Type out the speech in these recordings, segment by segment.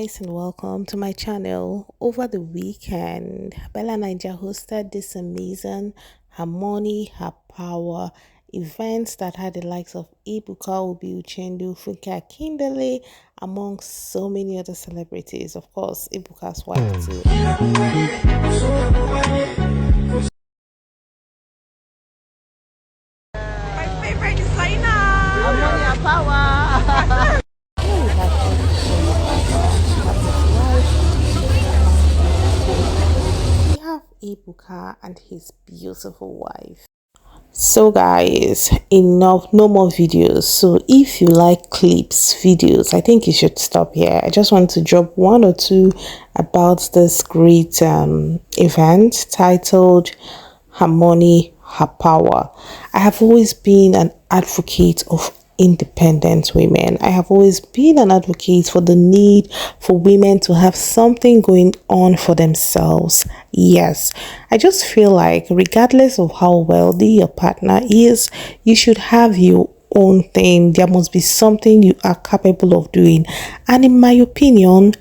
guys, and welcome to my channel. Over the weekend, Bella Niger hosted this amazing Harmony, Her Power events that had the likes of Ebuka, Funke, Akindele, among so many other celebrities. Of course, Ebuka's wife too. My favorite designer. Harmony, Her Power. Here we have we have Ebuka and his beautiful wife. So guys, enough, no more videos. So if you like clips, videos, I think you should stop here. I just want to drop one or two about this great event titled Harmony, Her Power. I have always been an advocate of independent women. I have always been an advocate for the need for women to have something going on for themselves. Yes, I just feel like regardless of how wealthy your partner is, you should have your own thing. There must be something you are capable of doing. And in my opinion,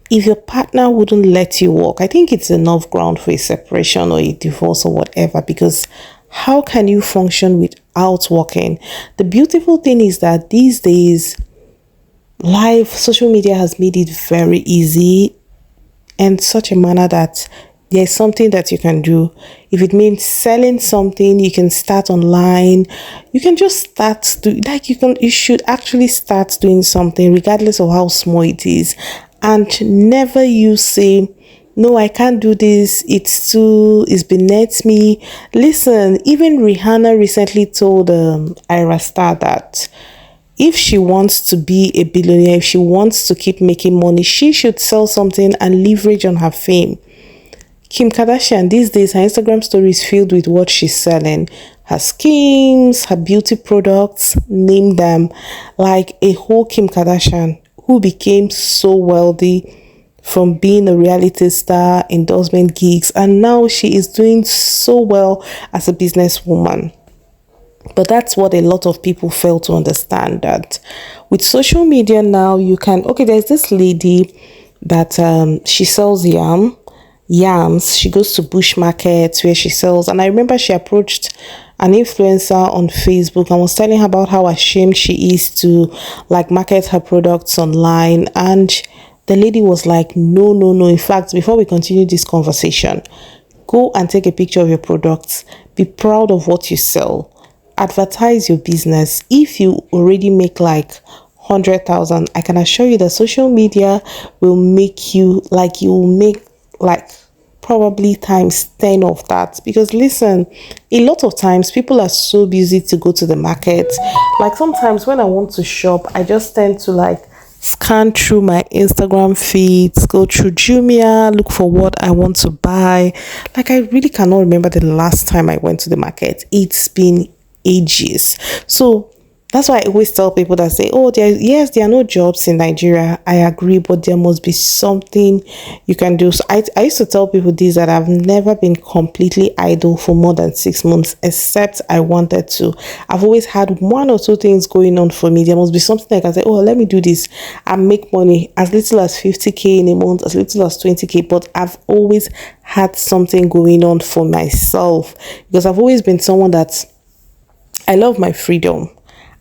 if your partner wouldn't let you walk, I think it's enough ground for a separation or a divorce or whatever, because how can you function without working? The beautiful thing is that these days, live social media has made it very easy and such a manner that there's something that you can do. If it means selling something, you can start online. You can just start you should actually start doing something regardless of how small it is. And never you say, no, I can't do this, it's beneath me. Listen, even Rihanna recently told Ira Star that if she wants to be a billionaire, if she wants to keep making money, she should sell something and leverage on her fame. Kim Kardashian, these days, her Instagram story is filled with what she's selling. Her schemes, her beauty products, name them. Like a whole Kim Kardashian who became so wealthy from being a reality star, endorsement gigs, and now she is doing so well as a businesswoman. But that's what a lot of people fail to understand, that with social media now, you can, okay, there's this lady that she sells yams. She goes to bush markets where she sells, and I remember she approached an influencer on Facebook and was telling her about how ashamed she is to like market her products online. And the lady was like, no, no, no. In fact, before we continue this conversation, go and take a picture of your products. Be proud of what you sell. Advertise your business. If you already make like 100,000, I can assure you that social media will make you like, you will make like probably times 10 of that. Because listen, a lot of times people are so busy to go to the market. Like sometimes when I want to shop, I just tend to like scan through my Instagram feeds, go through Jumia, look for what I want to buy. Like I really cannot remember the last time I went to the market. It's been ages. So that's why I always tell people that say, oh, there are no jobs in Nigeria. I agree, but there must be something you can do. So I used to tell people this, that I've never been completely idle for more than 6 months, except I wanted to. I've always had one or two things going on for me. There must be something I can say, oh, let me do this and make money as little as 50k in a month, as little as 20k. But I've always had something going on for myself, because I've always been someone that I love my freedom.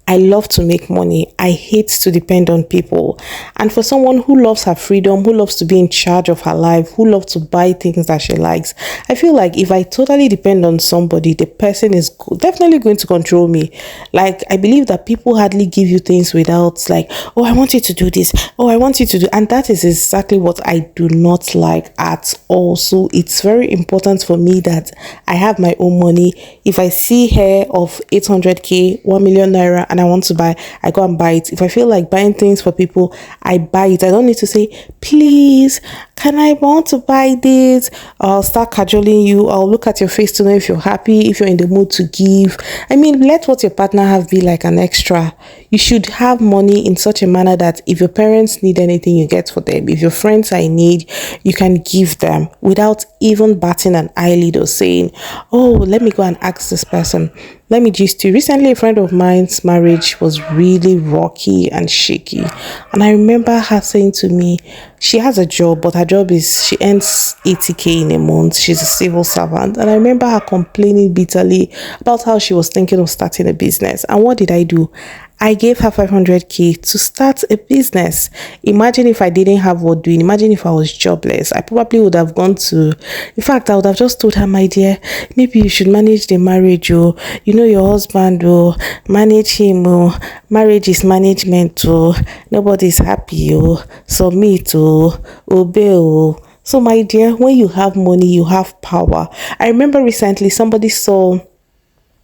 I love to make money. I hate to depend on people. And for someone who loves her freedom, who loves to be in charge of her life, who loves to buy things that she likes, I feel like if I totally depend on somebody, the person is definitely going to control me. Like, I believe that people hardly give you things without like, oh, I want you to do this. Oh, I want you to do. And that is exactly what I do not like at all. So it's very important for me that I have my own money. If I see hair of 800k, 1 million naira, and I want to buy, I go and buy it. If I feel like buying things for people, I buy it. I don't need to say, please, can I want to buy this? I'll start cajoling you. I'll look at your face to know if you're happy, if you're in the mood to give. I mean, let what your partner have be like an extra. You should have money in such a manner that if your parents need anything, you get for them. If your friends are in need, you can give them without even batting an eyelid or saying, oh, let me go and ask this person. Let me just you. Recently, a friend of mine's marriage was really rocky and shaky. And I remember her saying to me, she has a job, but her job is she earns 80K in a month. She's a civil servant. And I remember her complaining bitterly about how she was thinking of starting a business. And what did I do? I gave her 500K to start a business. Imagine if I didn't have what doing. Imagine if I was jobless. I probably would have gone to, in fact, I would have just told her, my dear, maybe you should manage the marriage, oh, you know your husband, oh, manage him, oh, marriage is management, oh, nobody's happy, oh, submit, oh, obey, oh. So my dear, when you have money, you have power. I remember recently somebody saw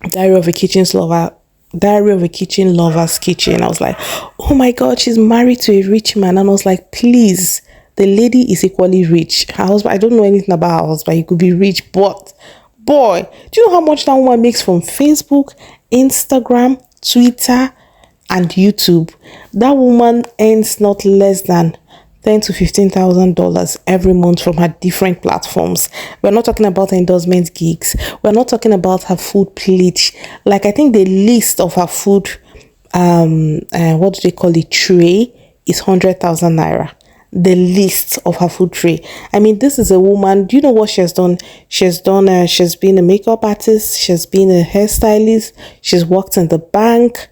Diary of a Kitchen Lover, Diary of a Kitchen Lover's Kitchen. I was like, oh my God, she's married to a rich man. And I was like, please, the lady is equally rich. Her husband, I don't know anything about her husband. He could be rich, but boy, do you know how much that woman makes from Facebook, Instagram, Twitter, and YouTube? That woman earns not less than $10,000 to $15,000 every month from her different platforms. We're not talking about endorsement gigs. We're not talking about her food plate. Like, I think the list of her food, what do they call it, tray is 100,000 naira. The list of her food tray. I mean, this is a woman. Do you know what she has done? She's been a makeup artist. She's been a hairstylist. She's worked in the bank.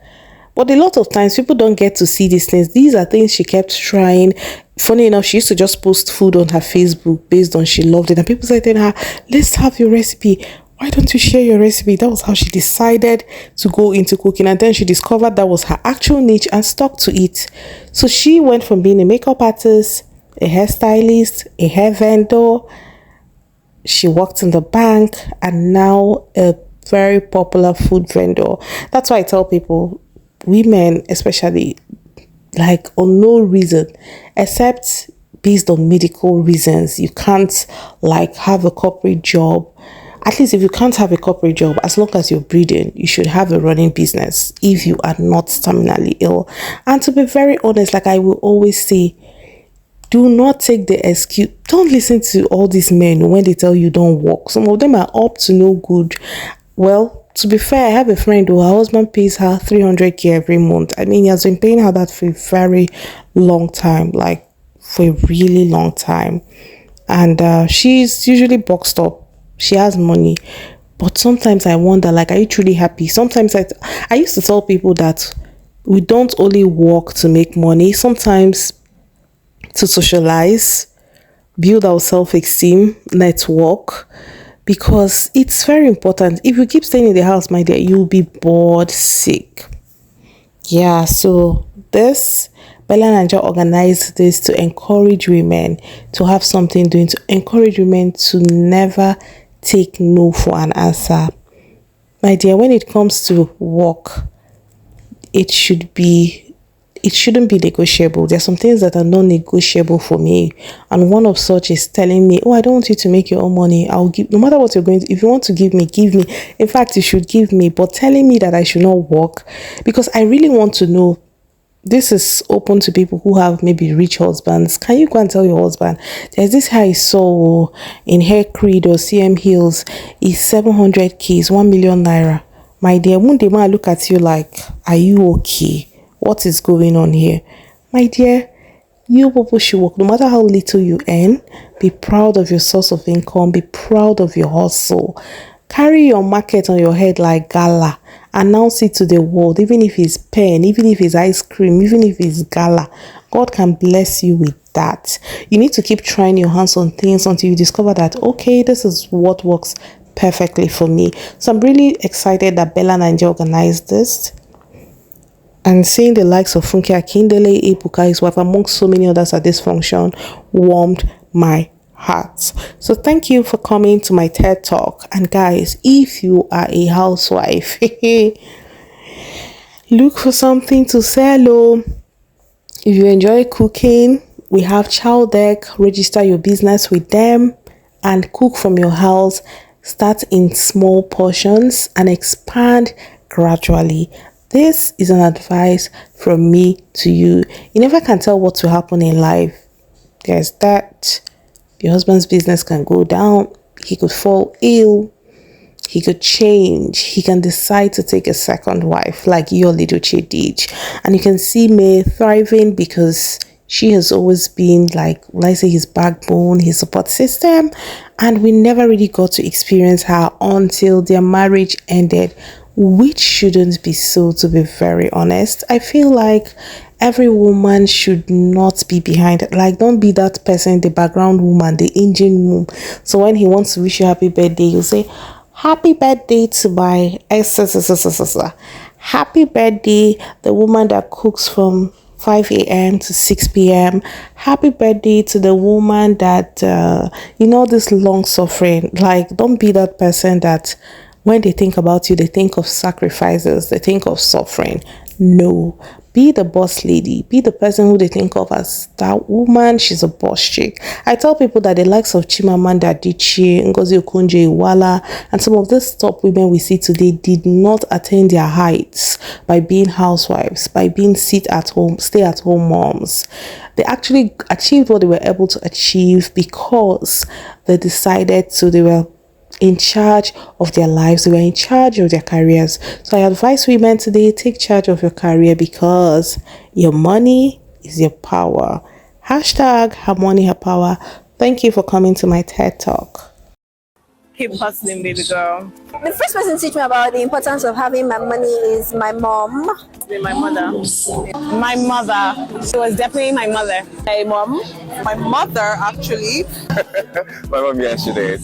But a lot of times people don't get to see these things. These are things she kept trying. Funny enough, she used to just post food on her Facebook based on she loved it. And people said to her, let's have your recipe. Why don't you share your recipe? That was how she decided to go into cooking. And then she discovered that was her actual niche and stuck to it. So she went from being a makeup artist, a hairstylist, a hair vendor. She worked in the bank and now a very popular food vendor. That's why I tell people, women especially, like, on no reason except based on medical reasons, you can't like have a corporate job. At least if you can't have a corporate job, as long as you're breathing, you should have a running business if you are not terminally ill. And to be very honest, like I will always say, do not take the excuse. Don't listen to all these men when they tell you don't work. Some of them are up to no good. Well, to be fair, I have a friend who her husband pays her 300K every month. I mean, he has been paying her that for a very long time, like for a really long time. And she's usually boxed up. She has money. But sometimes I wonder, like, are you truly happy? Sometimes I used to tell people that we don't only work to make money. Sometimes to socialize, build our self-esteem, network, because it's very important. If you keep staying in the house, my dear, you'll be bored sick. Yeah, so this Bella Naija organized this to encourage women to have something doing, to encourage women to never take no for an answer. My dear, when it comes to work, it shouldn't be negotiable. There are some things that are non-negotiable for me, and one of such is telling me, oh, I don't want you to make your own money. I'll give, no matter what you're going to, if you want to give me, give me. In fact, you should give me, but telling me that I should not work, because I really want to know. This is open to people who have maybe rich husbands. Can you go and tell your husband, there's this hair I saw in Hair Creed or CM Hills, is 700K, is 1 million naira. My dear, won't the man look at you like, are you okay? What is going on here? My dear, you people should work. No matter how little you earn, be proud of your source of income. Be proud of your hustle. Carry your market on your head like gala. Announce it to the world, even if it's pen, even if it's ice cream, even if it's gala. God can bless you with that. You need to keep trying your hands on things until you discover that, okay, this is what works perfectly for me. So I'm really excited that Bella Naija organized this. And seeing the likes of Funke, Akindele, Ebuka, his wife, amongst so many others at this function, warmed my heart. So thank you for coming to my TED Talk. And guys, if you are a housewife, look for something to sell. If you enjoy cooking, We have child deck, register your business with them and cook from your house. Start in small portions and expand gradually. This is an advice from me to you. You never can tell what will happen in life. There's that. Your husband's business can go down. He could fall ill. He could change. He can decide to take a second wife like your little chick did. And you can see May thriving because she has always been like, let's say, his backbone, his support system. And we never really got to experience her until their marriage ended, which shouldn't be so, to be very honest. I feel like every woman should not be behind it. Like, don't be that person, the background woman, the engine room. So when he wants to wish you happy birthday, you say, happy birthday to my happy birthday, the woman that cooks from 5 a.m. to 6 p.m. Happy birthday to the woman that, this long suffering. Like, don't be that person that when they think about you, they think of sacrifices, they think of suffering. No, be the boss lady, be the person who they think of as that woman. She's a boss chick. I tell people that the likes of Chimamanda Adichie, Ngozi Okonjo-Iweala, and some of these top women we see today did not attain their heights by being housewives, by being stay at home moms. They actually achieved what they were able to achieve because they were in charge of their lives, they were in charge of their careers. So I advise women today, take charge of your career because your money is your power. Hashtag her money, her power. Thank you for coming to my TED Talk. Keep hustling, baby girl. The first person to teach me about the importance of having my money is my mom. My mother. My mother. She was definitely my mother. My mom. My mother, actually. My mom yesterday.